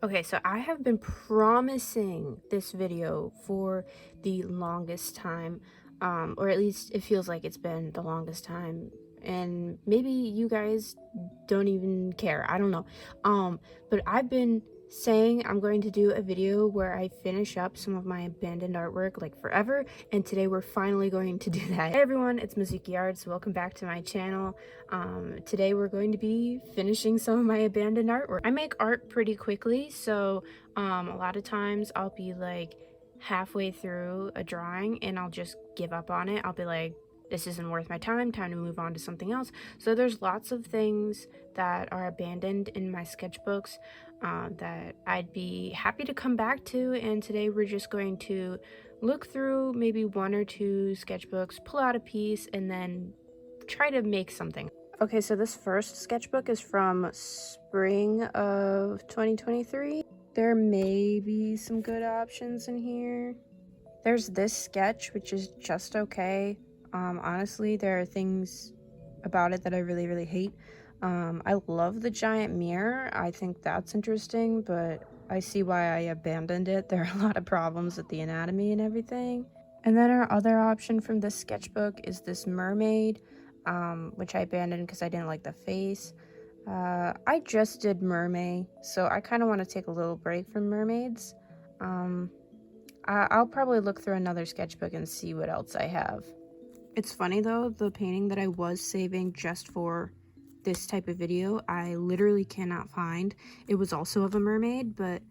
Okay, so I have been promising this video for the longest time, or at least it feels like it's been the longest time. And maybe you guys don't even care. I don't know. But I've been saying I'm going to do a video where I finish up some of my abandoned artwork like forever, and today we're finally going to do that. Hey everyone, it's Mizuki Arts. Welcome back to my channel. Today we're going to be finishing some of my abandoned artwork. I make art pretty quickly, so a lot of times I'll be like halfway through a drawing and I'll just give up on it. I'll be like, this isn't worth my time to move on to something else. So there's lots of things that are abandoned in my sketchbooks that I'd be happy to come back to, and today we're just going to look through maybe one or two sketchbooks, pull out a piece, and then try to make something. Okay, so this first sketchbook is from spring of 2023. There may be some good options in here. There's this sketch, which is just okay. Honestly, there are things about it that I really, really hate. I love the giant mirror. I think that's interesting, but I see why I abandoned it. There are a lot of problems with the anatomy and everything. And then our other option from this sketchbook is this mermaid, which I abandoned because I didn't like the face. I just did mermay, so I kind of want to take a little break from mermaids. I'll probably look through another sketchbook and see what else I have. It's funny though, the painting that I was saving just for this type of video, I literally cannot find. It was also of a mermaid, but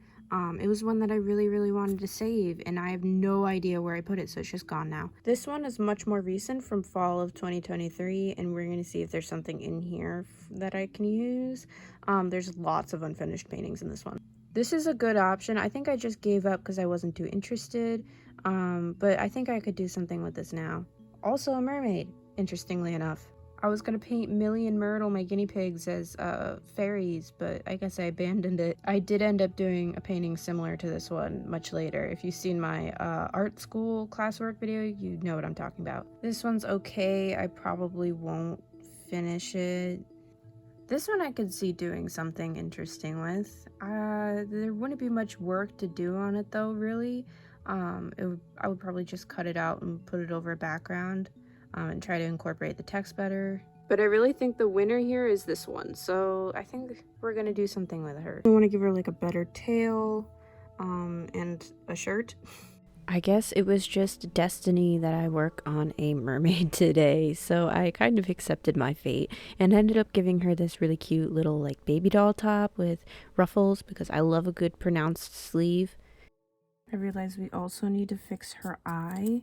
it was one that I really, really wanted to save, and I have no idea where I put it, so it's just gone now. This one is much more recent, from fall of 2023, and we're going to see if there's something in here that I can use. There's lots of unfinished paintings in this one. This is a good option. I think I just gave up because I wasn't too interested, but I think I could do something with this now. Also a mermaid, interestingly enough. I was gonna paint Millie and Myrtle, my guinea pigs, as fairies, but I guess I abandoned it. I did end up doing a painting similar to this one much later. If you've seen my art school classwork video, you know what I'm talking about. This one's okay. I probably won't finish it. This one I could see doing something interesting with. There wouldn't be much work to do on it though, really. I would probably just cut it out and put it over a background and try to incorporate the text better. But I really think the winner here is this one, so I think we're gonna do something with her. I want to give her like a better tail and a shirt. I guess it was just destiny that I work on a mermaid today, so I kind of accepted my fate and ended up giving her this really cute little like baby doll top with ruffles because I love a good pronounced sleeve. I realized we also need to fix her eye.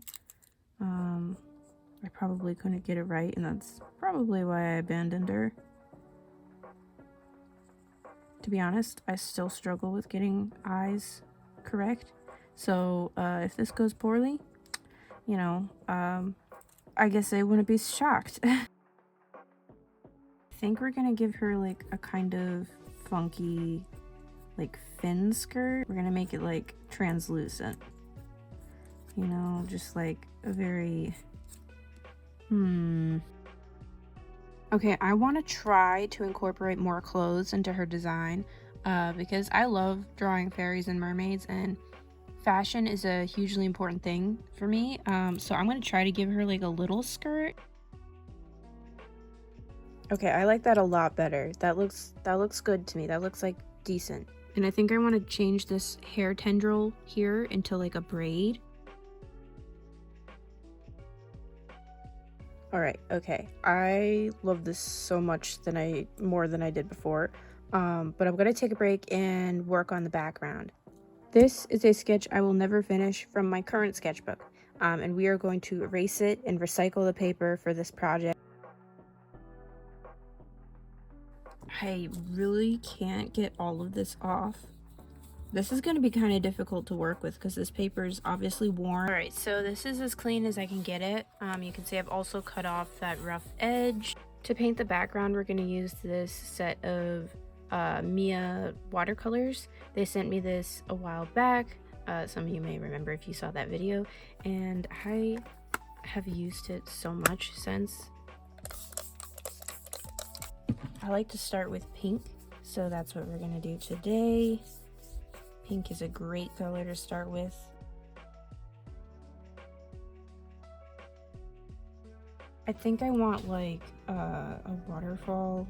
I probably couldn't get it right, and that's probably why I abandoned her. To be honest, I still struggle with getting eyes correct. So if this goes poorly, you know, I guess I wouldn't be shocked. I think we're gonna give her like a kind of funky like fin skirt. We're gonna make it like translucent, you know, just like a very okay, I want to try to incorporate more clothes into her design because I love drawing fairies and mermaids, and fashion is a hugely important thing for me. So I'm going to try to give her like a little skirt. Okay, I like that a lot better. That looks good to me. That looks like decent. And I think I want to change this hair tendril here into like a braid. Alright, okay. I love this so much more than I did before. But I'm gonna take a break and work on the background. This is a sketch I will never finish from my current sketchbook. And we are going to erase it and recycle the paper for this project. I really can't get all of this off. This is going to be kind of difficult to work with because this paper is obviously worn. Alright, so this is as clean as I can get it. You can see I've also cut off that rough edge. To paint the background, we're going to use this set of Mia watercolors. They sent me this a while back. Some of you may remember if you saw that video. And I have used it so much since. I like to start with pink, so that's what we're going to do today. pink is a great color to start with. I think I want like a waterfall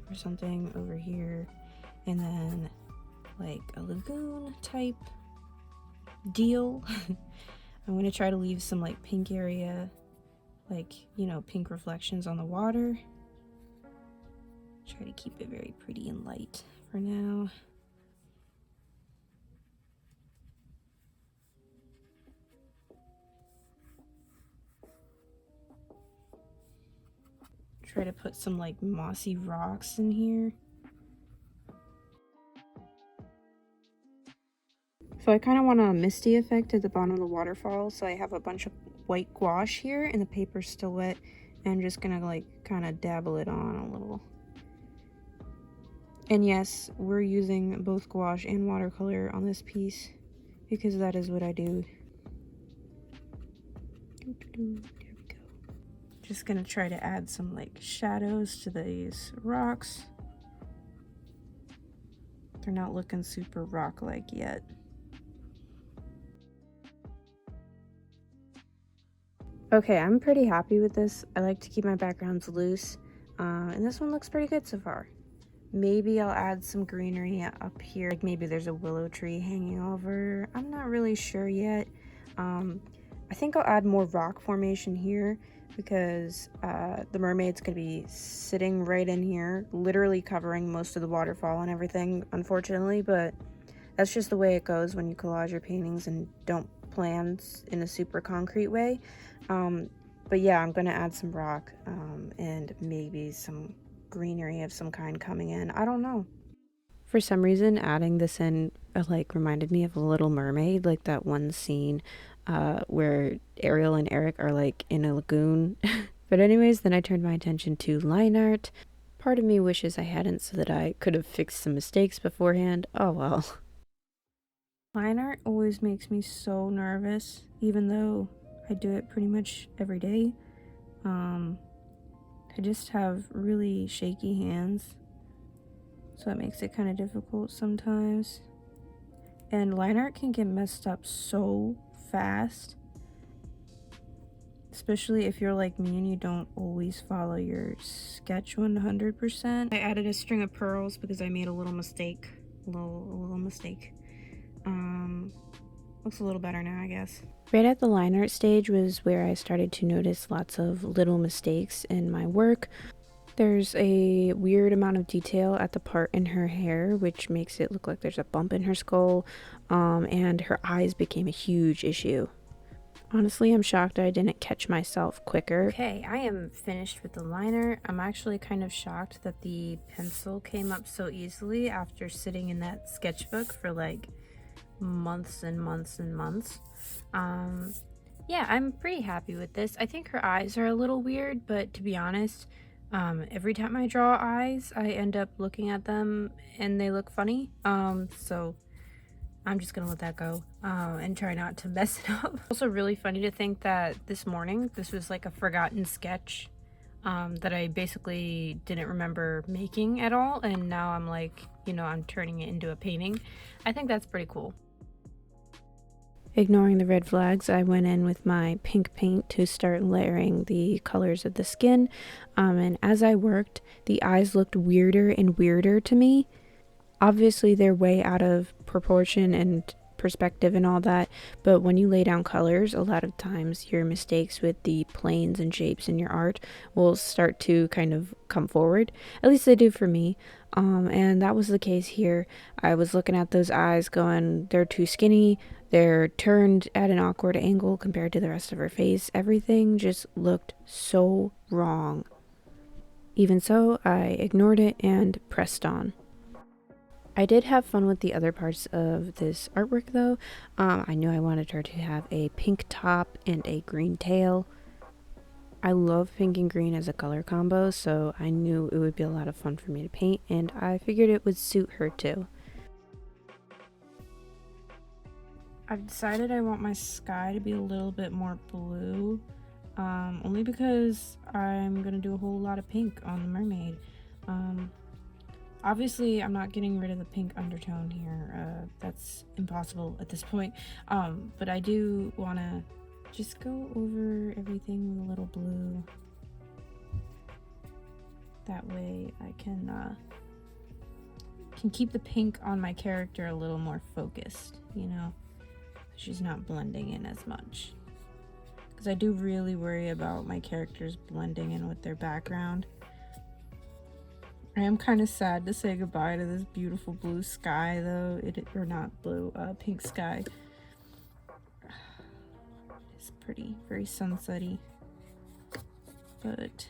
or something over here, and then like a lagoon type deal. I'm gonna try to leave some like pink area, like, you know, pink reflections on the water. Try to keep it very pretty and light for now. Try to put some like mossy rocks in here. So I kind of want a misty effect at the bottom of the waterfall, so I have a bunch of white gouache here and the paper's still wet, and I'm just gonna like kind of dabble it on a little. And yes, we're using both gouache and watercolor on this piece because that is what I do. There we go. Just gonna try to add some like shadows to these rocks. They're not looking super rock-like yet. Okay, I'm pretty happy with this. I like to keep my backgrounds loose, and this one looks pretty good so far. Maybe I'll add some greenery up here, like maybe there's a willow tree hanging over. I'm not really sure yet. I think I'll add more rock formation here because the mermaid's gonna be sitting right in here, literally covering most of the waterfall and everything, unfortunately, but that's just the way it goes when you collage your paintings and don't plan in a super concrete way. But yeah, I'm gonna add some rock and maybe some greenery of some kind coming in. I don't know. For some reason, adding this in like reminded me of a Little Mermaid, like that one scene where Ariel and Eric are like in a lagoon. But anyways, then I turned my attention to line art. Part of me wishes I hadn't, so that I could have fixed some mistakes beforehand. Oh well. Line art always makes me so nervous, even though I do it pretty much every day. I just have really shaky hands, so it makes it kind of difficult sometimes. And line art can get messed up so fast, especially if you're like me and you don't always follow your sketch 100%. I added a string of pearls because I made a little mistake. A little mistake. Looks a little better now, I guess. Right at the line art stage was where I started to notice lots of little mistakes in my work. There's a weird amount of detail at the part in her hair, which makes it look like there's a bump in her skull, and her eyes became a huge issue. Honestly, I'm shocked I didn't catch myself quicker. Okay, I am finished with the liner. I'm actually kind of shocked that the pencil came up so easily after sitting in that sketchbook for like months and months and months. Yeah, I'm pretty happy with this. I think her eyes are a little weird, but to be honest, every time I draw eyes, I end up looking at them and they look funny. So I'm just gonna let that go and try not to mess it up. Also really funny to think that this morning, this was like a forgotten sketch that I basically didn't remember making at all, and now I'm like, you know, I'm turning it into a painting. I think that's pretty cool. Ignoring the red flags, I went in with my pink paint to start layering the colors of the skin, and as I worked, the eyes looked weirder and weirder to me. Obviously, they're way out of proportion and perspective and all that, but when you lay down colors, a lot of times your mistakes with the planes and shapes in your art will start to kind of come forward. At least they do for me, and that was the case here. I was looking at those eyes going, they're too skinny, they're turned at an awkward angle compared to the rest of her face. Everything just looked so wrong. Even so, I ignored it and pressed on. I did have fun with the other parts of this artwork though. I knew I wanted her to have a pink top and a green tail. I love pink and green as a color combo, so I knew it would be a lot of fun for me to paint, and I figured it would suit her too. I've decided I want my sky to be a little bit more blue, only because I'm gonna do a whole lot of pink on the mermaid. Obviously, I'm not getting rid of the pink undertone here. That's impossible at this point. But I do want to just go over everything with a little blue. That way I can keep the pink on my character a little more focused, you know? She's not blending in as much. Because I do really worry about my characters blending in with their background. I am kind of sad to say goodbye to this beautiful blue sky, though. Or not blue, pink sky. It's pretty, very sunsetty. But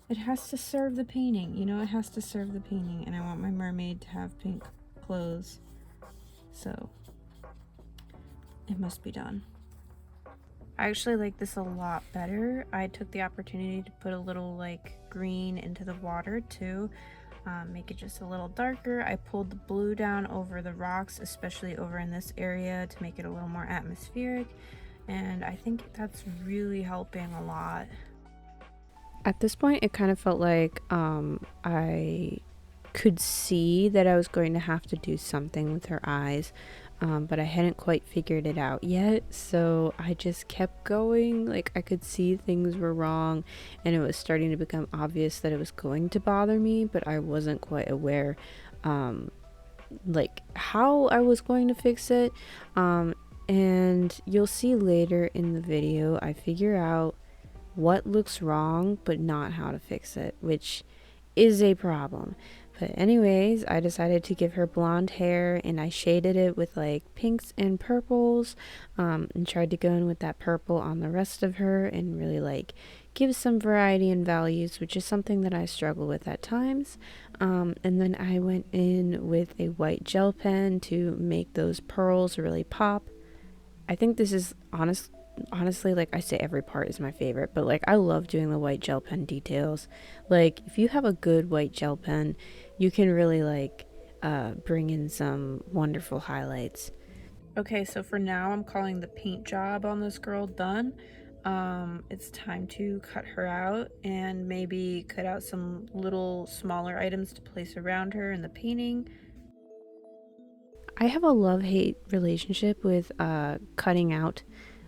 it has to serve the painting, you know, it has to serve the painting. And I want my mermaid to have pink clothes. So it must be done. I actually like this a lot better. I took the opportunity to put a little like green into the water too, make it just a little darker. I pulled the blue down over the rocks, especially over in this area, to make it a little more atmospheric, and I think that's really helping a lot. At this point, it kind of felt like I could see that I was going to have to do something with her eyes. But I hadn't quite figured it out yet, so I just kept going. Like, I could see things were wrong, and it was starting to become obvious that it was going to bother me, but I wasn't quite aware, like, how I was going to fix it. And you'll see later in the video, I figure out what looks wrong, but not how to fix it, which is a problem. But anyways, I decided to give her blonde hair, and I shaded it with like pinks and purples, and tried to go in with that purple on the rest of her and really like give some variety and values, which is something that I struggle with at times. And then I went in with a white gel pen to make those pearls really pop. I think this is honestly, like, I say every part is my favorite, but like I love doing the white gel pen details. Like, if you have a good white gel pen, you can really like bring in some wonderful highlights. Okay, so for now I'm calling the paint job on this girl done. It's time to cut her out and maybe cut out some little smaller items to place around her in the painting. I have a love-hate relationship with cutting out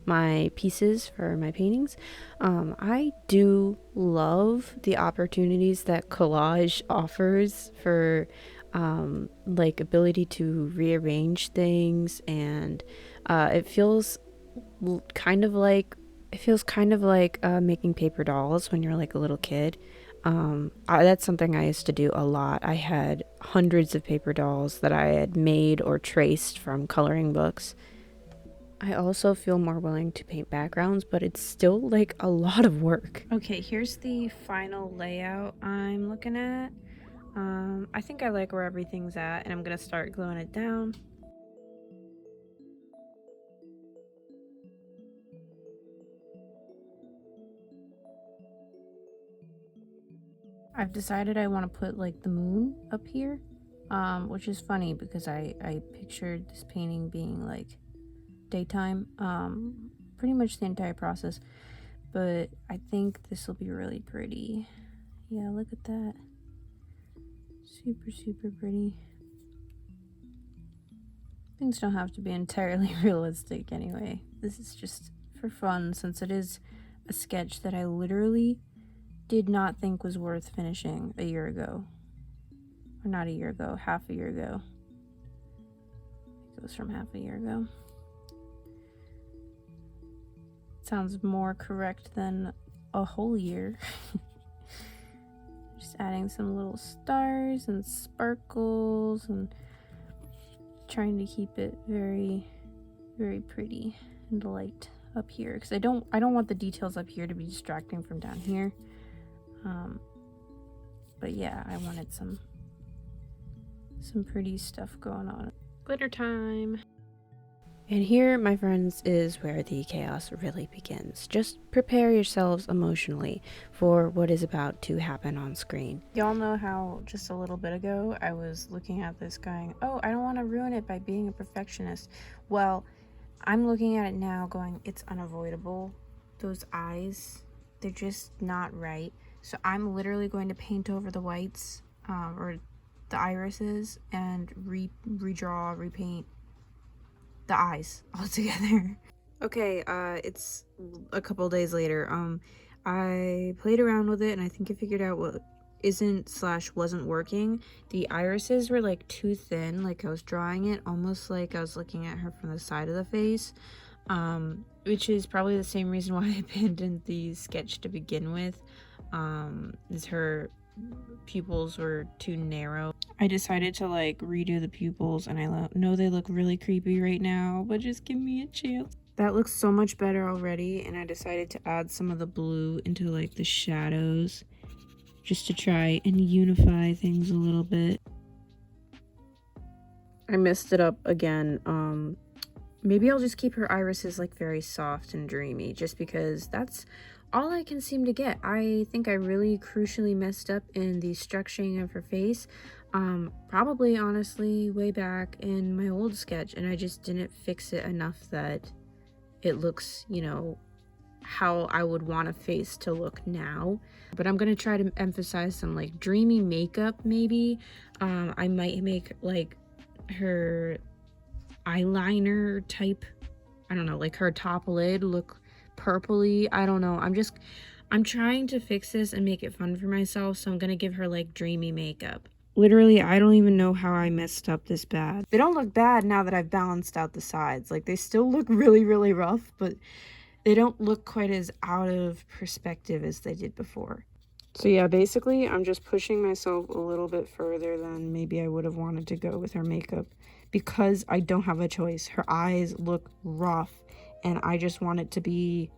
my pieces for my paintings. I do love the opportunities that collage offers for like ability to rearrange things, and it feels kind of like making paper dolls when you're like a little kid. That's something I used to do a lot. I had hundreds of paper dolls that I had made or traced from coloring books. I also feel more willing to paint backgrounds, but it's still like a lot of work. Okay, here's the final layout I'm looking at. I think I like where everything's at, and I'm gonna start gluing it down. I've decided I want to put like the moon up here, which is funny because I pictured this painting being like daytime, pretty much the entire process, but I think this will be really pretty. Yeah, look at that. Super pretty. Things don't have to be entirely realistic anyway. This is just for fun, since it is a sketch that I literally did not think was worth finishing a year ago. Or not a year ago, half a year ago. It goes from half a year ago. Sounds more correct than a whole year. Just adding some little stars and sparkles and trying to keep it very pretty and light up here, because I don't want the details up here to be distracting from down here. But yeah, I wanted some pretty stuff going on. Glitter time. And here, my friends, is where the chaos really begins. Just prepare yourselves emotionally for what is about to happen on screen. Y'all know how just a little bit ago I was looking at this going, oh, I don't want to ruin it by being a perfectionist. Well, I'm looking at it now going, it's unavoidable. Those eyes, they're just not right. So I'm literally going to paint over the whites or the irises, and redraw, repaint the eyes all together. Okay, it's a couple days later. I played around with it and I think I figured out what wasn't working. The irises were like too thin, like I was drawing it almost like I was looking at her from the side of the face, which is probably the same reason why I abandoned the sketch to begin with, is her pupils were too narrow. I decided to like redo the pupils, and I know they look really creepy right now, but just give me a chance. That looks so much better already, and I decided to add some of the blue into like the shadows just to try and unify things a little bit. I messed it up again. Maybe I'll just keep her irises like very soft and dreamy, just because that's all I can seem to get. I think I really crucially messed up in the structuring of her face. Probably honestly way back in my old sketch, and I just didn't fix it enough that it looks, you know, how I would want a face to look now. But I'm gonna try to emphasize some like dreamy makeup maybe. I might make like her eyeliner type, I don't know, like her top lid look purpley. I don't know. I'm trying to fix this and make it fun for myself, so I'm gonna give her like dreamy makeup. Literally, I don't even know how I messed up this bad. They don't look bad now that I've balanced out the sides. Like, they still look really, really rough, but they don't look quite as out of perspective as they did before. So yeah, basically, I'm just pushing myself a little bit further than maybe I would have wanted to go with her makeup, because I don't have a choice. Her eyes look rough, and I just want it to be,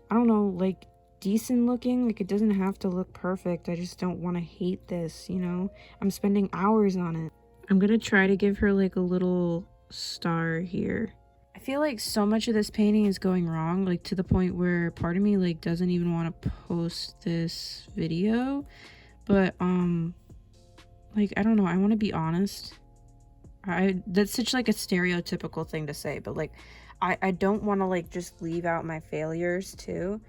I don't know, like decent looking. Like, it doesn't have to look perfect. I just don't want to hate this, you know? I'm spending hours on it. I'm gonna try to give her like a little star here. I feel like so much of this painting is going wrong, like to the point where part of me like doesn't even want to post this video. But like, I don't know, I want to be honest. That's such like a stereotypical thing to say, but like I don't want to like just leave out my failures too.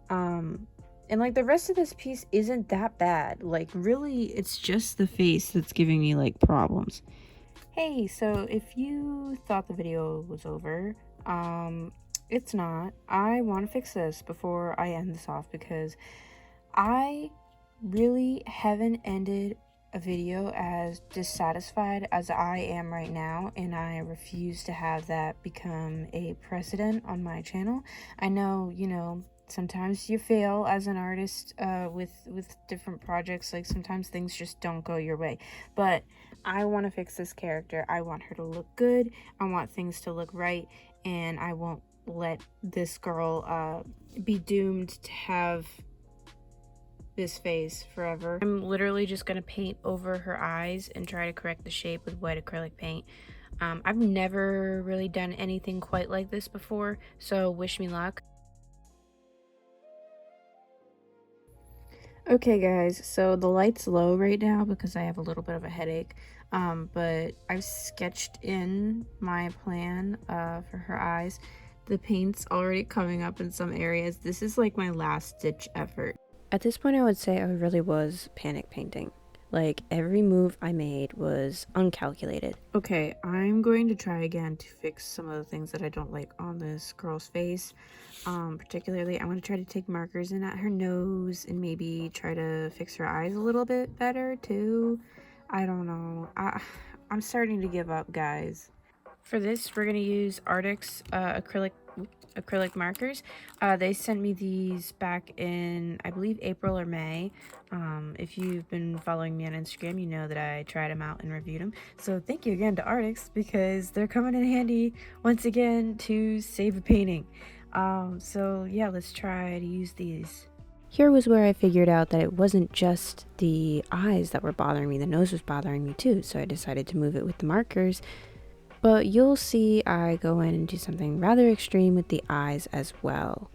And like the rest of this piece isn't that bad. Like, really, it's just the face that's giving me like problems. Hey, so if you thought the video was over, it's not. I want to fix this before I end this off, because I really haven't ended a video as dissatisfied as I am right now, and I refuse to have that become a precedent on my channel. I know, you know, sometimes you fail as an artist with different projects. Like, sometimes things just don't go your way, but I want to fix this character. I want her to look good. I want things to look right, and I won't let this girl be doomed to have this face forever. I'm literally just gonna paint over her eyes and try to correct the shape with white acrylic paint. I've never really done anything quite like this before, so wish me luck. Okay guys, so the light's low right now because I have a little bit of a headache, but I've sketched in my plan for her eyes. The paint's already coming up in some areas. This is like my last ditch effort. At this point, I would say I really was panic painting. Like, every move I made was uncalculated. Okay, I'm going to try again to fix some of the things that I don't like on this girl's face. Particularly, I'm going to try to take markers in at her nose and maybe try to fix her eyes a little bit better, too. I don't know. I'm starting to give up, guys. For this, we're going to use Arctic's acrylic markers. They sent me these back in, I believe, April or May. If you've been following me on Instagram, you know that I tried them out and reviewed them. So thank you again to Arctic's, because they're coming in handy once again to save a painting. So yeah, let's try to use these. Here was where I figured out that it wasn't just the eyes that were bothering me, the nose was bothering me too, so I decided to move it with the markers. But you'll see I go in and do something rather extreme with the eyes as well.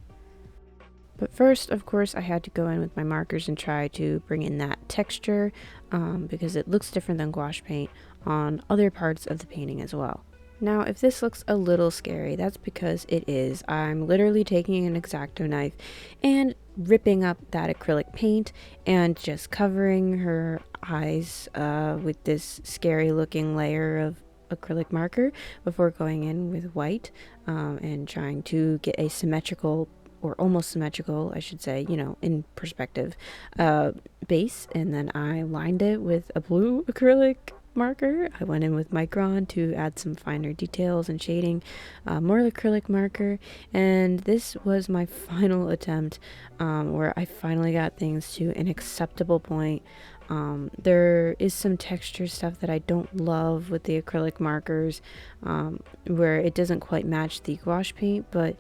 But first, of course, I had to go in with my markers and try to bring in that texture, because it looks different than gouache paint on other parts of the painting as well. Now, if this looks a little scary, that's because it is. I'm literally taking an X-Acto knife and ripping up that acrylic paint and just covering her eyes with this scary looking layer of acrylic marker before going in with white and trying to get a symmetrical, or almost symmetrical, I should say, you know, in perspective, base. And then I lined it with a blue acrylic marker. I went in with Micron to add some finer details and shading, more acrylic marker, and this was my final attempt where I finally got things to an acceptable point. There is some texture stuff that I don't love with the acrylic markers, where it doesn't quite match the gouache paint, but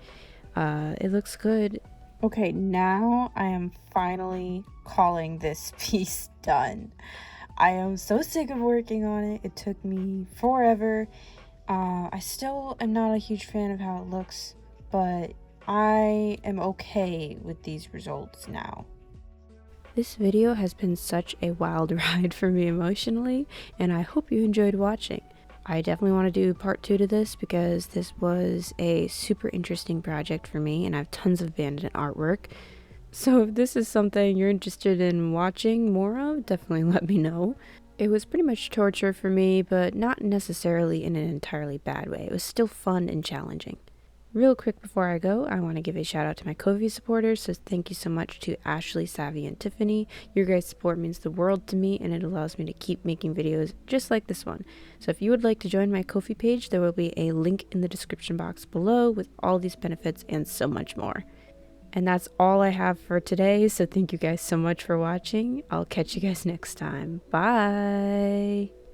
it looks good. Okay, now I am finally calling this piece done. I am so sick of working on it. It took me forever. I still am not a huge fan of how it looks, but I am okay with these results now. This video has been such a wild ride for me emotionally, and I hope you enjoyed watching. I definitely want to do part 2 to this because this was a super interesting project for me, and I have tons of abandoned artwork. So if this is something you're interested in watching more of, definitely let me know. It was pretty much torture for me, but not necessarily in an entirely bad way. It was still fun and challenging. Real quick before I go, I want to give a shout out to my Ko-fi supporters, so thank you so much to Ashley, Savvy, and Tiffany. Your guys' support means the world to me, and it allows me to keep making videos just like this one. So if you would like to join my Ko-fi page, there will be a link in the description box below with all these benefits and so much more. And that's all I have for today, so thank you guys so much for watching. I'll catch you guys next time. Bye!